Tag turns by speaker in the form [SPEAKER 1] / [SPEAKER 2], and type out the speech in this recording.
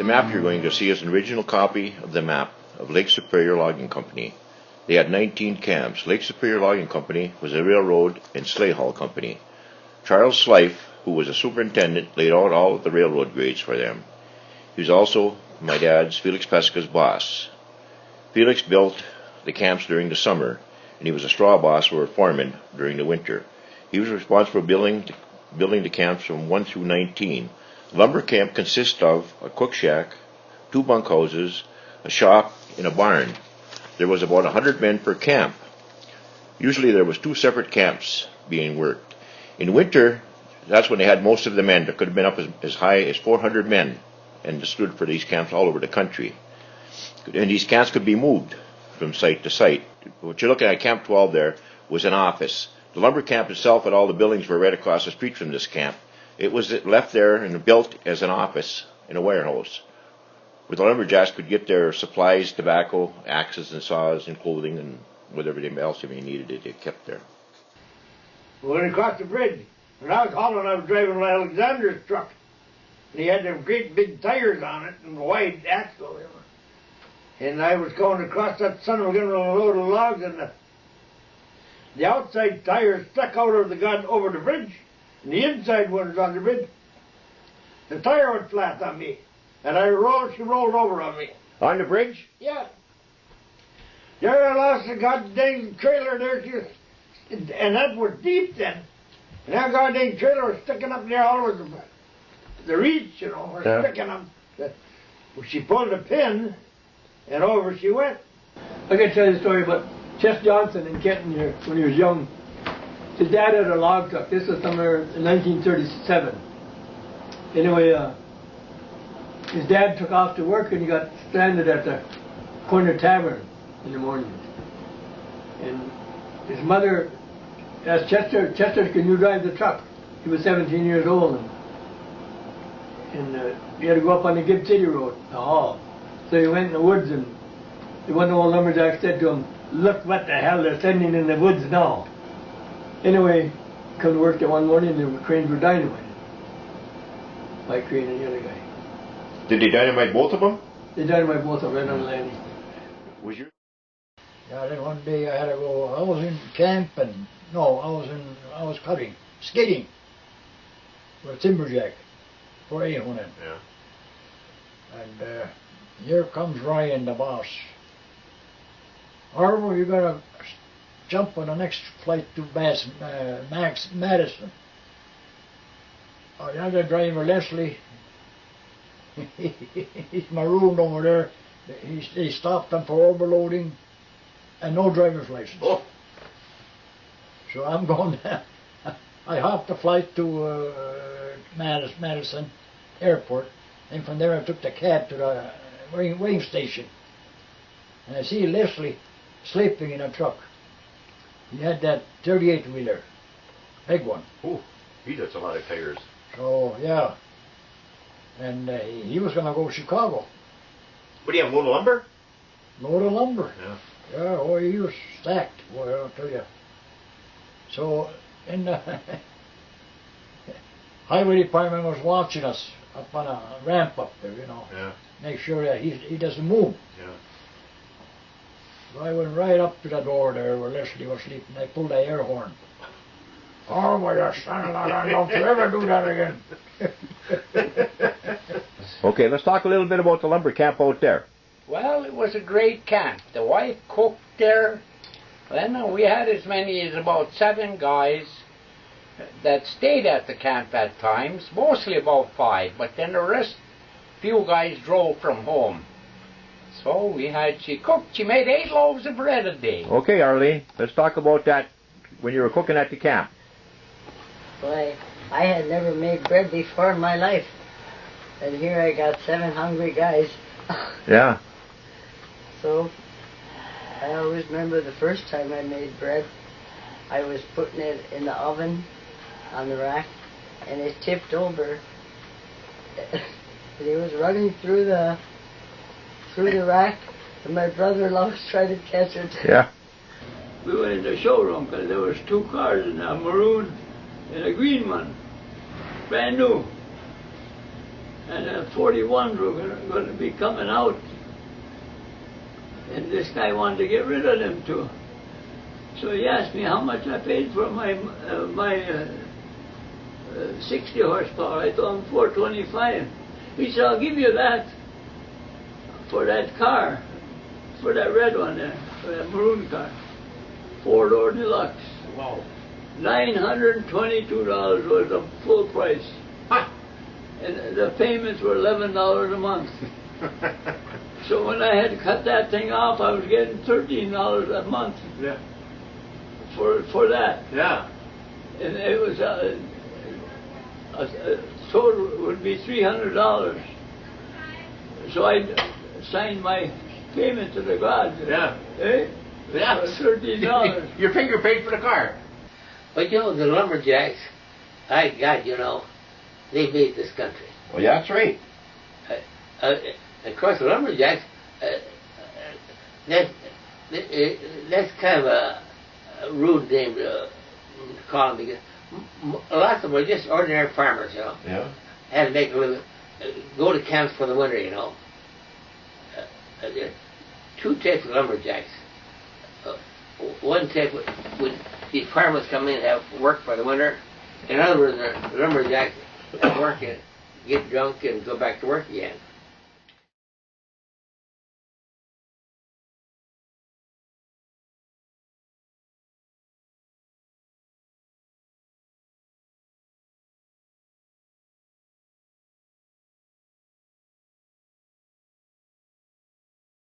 [SPEAKER 1] map you're going to see is an original copy of the map of Lake Superior Logging Company. They had 19 camps. Lake Superior Logging Company was a railroad and sleigh haul company. Charles Slife, who was a superintendent, laid out all of the railroad grades for them. He was also my dad's, Felix Pesika's, boss. Felix built the camps during the summer, and he was a straw boss or a foreman during the winter. He was responsible for building the camps from 1 through 19. Lumber camp consists of a cook shack, 2 bunkhouses, a shop, and a barn. There was about 100 men per camp. Usually there was 2 separate camps being worked. In winter, that's when they had most of the men. There could have been up as high as 400 men, and stood for these camps all over the country. And these camps could be moved from site to site. What you're looking at, Camp 12 there, was an office. The lumber camp itself and all the buildings were right across the street from this camp. It was left there and built as an office in a warehouse, where the lumberjacks could get their supplies, tobacco, axes and saws and clothing and whatever else they needed, they kept there.
[SPEAKER 2] We went across the bridge. When I was hauling, I was driving Alexander's truck. And he had them great big tires on it and a wide axle. And I was going across that son of a gun with a load of logs, and the outside tires stuck out of the gun over the bridge, and the inside one was on the bridge. The tire went flat on me, and she rolled over on me.
[SPEAKER 1] On the bridge?
[SPEAKER 2] Yeah. There I lost the goddamn trailer there, and that was deep then. And that goddamn trailer was sticking up there all over the reach, was sticking up. She pulled a pin, and over she went.
[SPEAKER 3] I can tell you a story about Chess Johnson in Kenton here when he was young. His dad had a log truck. This was somewhere in 1937. Anyway, his dad took off to work and he got stranded at the corner tavern in the morning. And his mother asked Chester, can you drive the truck? He was 17 years old. And he had to go up on the Gibb City Road, the hall. So he went in the woods, and one old lumberjack said to him, "Look what the hell they're sending in the woods now." Anyway, come to work there one morning, and the cranes were dynamited. My crane and the other guy.
[SPEAKER 1] Did they dynamite both of them?
[SPEAKER 3] They dynamited both of them right on the landing.
[SPEAKER 1] Was your...
[SPEAKER 4] Yeah, then one day I had to go, I was in camp, and I was cutting, skidding with a timberjack for Ahonen.
[SPEAKER 1] Yeah.
[SPEAKER 4] And here comes Ryan, the boss. Arvo, you gotta jump on the next flight to Madison. Oh, the other driver, Leslie, he's marooned over there. He stopped him for overloading and no driver's license.
[SPEAKER 1] Oh.
[SPEAKER 4] So I'm going down. I hopped the flight to Madison Airport, and from there I took the cab to the weighing station. And I see Leslie sleeping in a truck. He had that 38-wheeler, big one.
[SPEAKER 1] Oh, that's a lot of tires.
[SPEAKER 4] So, yeah. And he was going to go to Chicago.
[SPEAKER 1] What do you have, a load of lumber?
[SPEAKER 4] Load of lumber.
[SPEAKER 1] Yeah.
[SPEAKER 4] Yeah, oh, he was stacked, boy, I'll tell you. So, in the highway department was watching us up on a ramp up there,
[SPEAKER 1] Yeah.
[SPEAKER 4] Make sure that he doesn't move.
[SPEAKER 1] Yeah.
[SPEAKER 4] So I went right up to the door there where Leslie was sleeping. I pulled the air horn. Oh, my son, don't you ever do that again.
[SPEAKER 1] Okay, let's talk a little bit about the lumber camp out there.
[SPEAKER 5] Well, it was a great camp. The wife cooked there. Then we had as many as about 7 guys that stayed at the camp at times, mostly about 5, but then the rest, few guys drove from home. So she cooked, she made 8 loaves of bread a day.
[SPEAKER 1] Okay, Arlene, let's talk about that when you were cooking at the camp.
[SPEAKER 6] Boy, I had never made bread before in my life. And here I got 7 hungry guys.
[SPEAKER 1] Yeah.
[SPEAKER 6] So, I always remember the first time I made bread, I was putting it in the oven on the rack, and it tipped over. It was running through the rack, and my brother-in-law was trying to catch it.
[SPEAKER 1] Yeah.
[SPEAKER 3] We went in the showroom because there was 2 cars, in a maroon and a green one, brand new. and 41s were going to be coming out. And this guy wanted to get rid of them too. So he asked me how much I paid for my 60 horsepower. I told him $425. He said, I'll give you that for that car, for that red one there, for that maroon car. 4-door deluxe.
[SPEAKER 5] Wow.
[SPEAKER 3] $922 was the full price.
[SPEAKER 5] Ha!
[SPEAKER 3] And the payments were $11 a month. So when I had to cut that thing off, I was getting $13 a month.
[SPEAKER 5] Yeah.
[SPEAKER 3] For that.
[SPEAKER 5] Yeah.
[SPEAKER 3] And it was a total would be $300. So I signed my payment to the God.
[SPEAKER 5] Yeah.
[SPEAKER 3] Eh?
[SPEAKER 5] Yeah.
[SPEAKER 3] For $13.
[SPEAKER 5] Your finger paid for the car.
[SPEAKER 7] But you know, the lumberjacks, God, you know, they made this country.
[SPEAKER 1] Well, yeah, that's right.
[SPEAKER 7] Of course, the lumberjacks, that's kind of a rude name to call them, because a lot of them were just ordinary farmers, you know.
[SPEAKER 1] Yeah.
[SPEAKER 7] Had to make a living, go to camps for the winter, you know. Two types of lumberjacks. One type would these farmers come in and have work for the winter. In other words, the lumberjacks at work and get drunk and go back to work again.